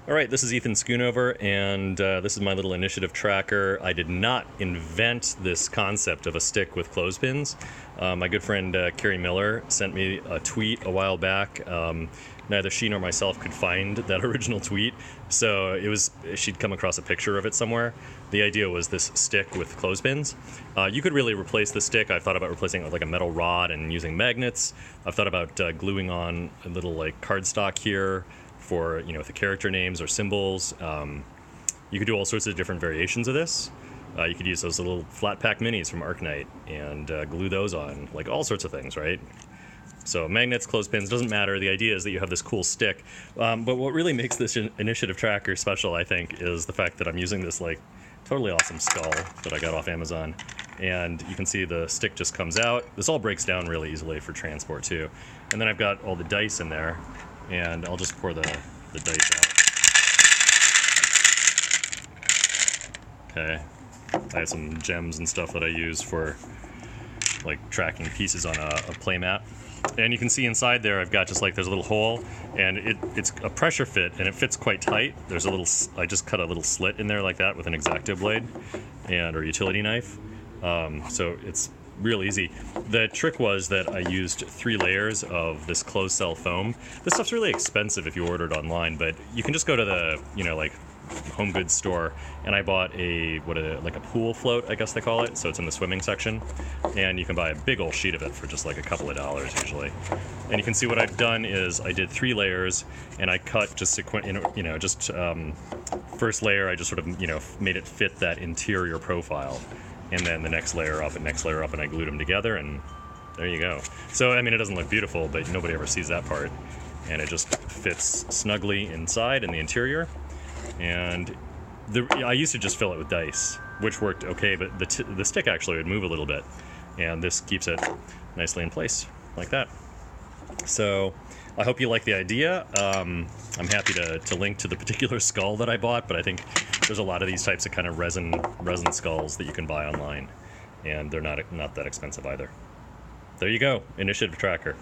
All right, this is Ethan Schoonover, and this is my little initiative tracker. I did not invent this concept of a stick with clothespins. My good friend Carrie Miller sent me a tweet a while back. Neither she nor myself could find that original tweet, so she'd come across a picture of it somewhere. The idea was this stick with clothespins. You could really replace the stick. I've thought about replacing it with like a metal rod and using magnets. I've thought about gluing on a little like cardstock here for, with the character names or symbols. You could do all sorts of different variations of this. You could use those little flat pack minis from Arknight and glue those on, like all sorts of things, right? So magnets, clothespins, doesn't matter. The idea is that you have this cool stick. But what really makes this initiative tracker special, I think, is the fact that I'm using this like totally awesome skull that I got off Amazon. And you can see the stick just comes out. This all breaks down really easily for transport too. And then I've got all the dice in there, and I'll just pour the dice out. Okay. I have some gems and stuff that I use for like tracking pieces on a playmat. And you can see inside there I've got just like there's a little hole, and it's a pressure fit, and it fits quite tight. There's I just cut a little slit in there like that with an X-Acto blade or utility knife. So it's real easy. The trick was that I used 3 layers of this closed cell foam. This stuff's really expensive if you order it online, but you can just go to the, like home goods store, and I bought like a pool float, I guess they call it. So it's in the swimming section, and you can buy a big old sheet of it for just like a couple of dollars usually. And you can see what I've done is I did 3 layers, and I cut just first layer I just sort of made it fit that interior profile, and then the next layer up and next layer up, and I glued them together, and there you go. So I mean, it doesn't look beautiful, but nobody ever sees that part, and it just fits snugly inside in the interior. And I used to just fill it with dice, which worked okay, but the stick actually would move a little bit, and this keeps it nicely in place like that. So I hope you like the idea. I'm happy to link to the particular skull that I bought, but I think there's a lot of these types of kind of resin skulls that you can buy online, and they're not that expensive either. There you go, initiative tracker.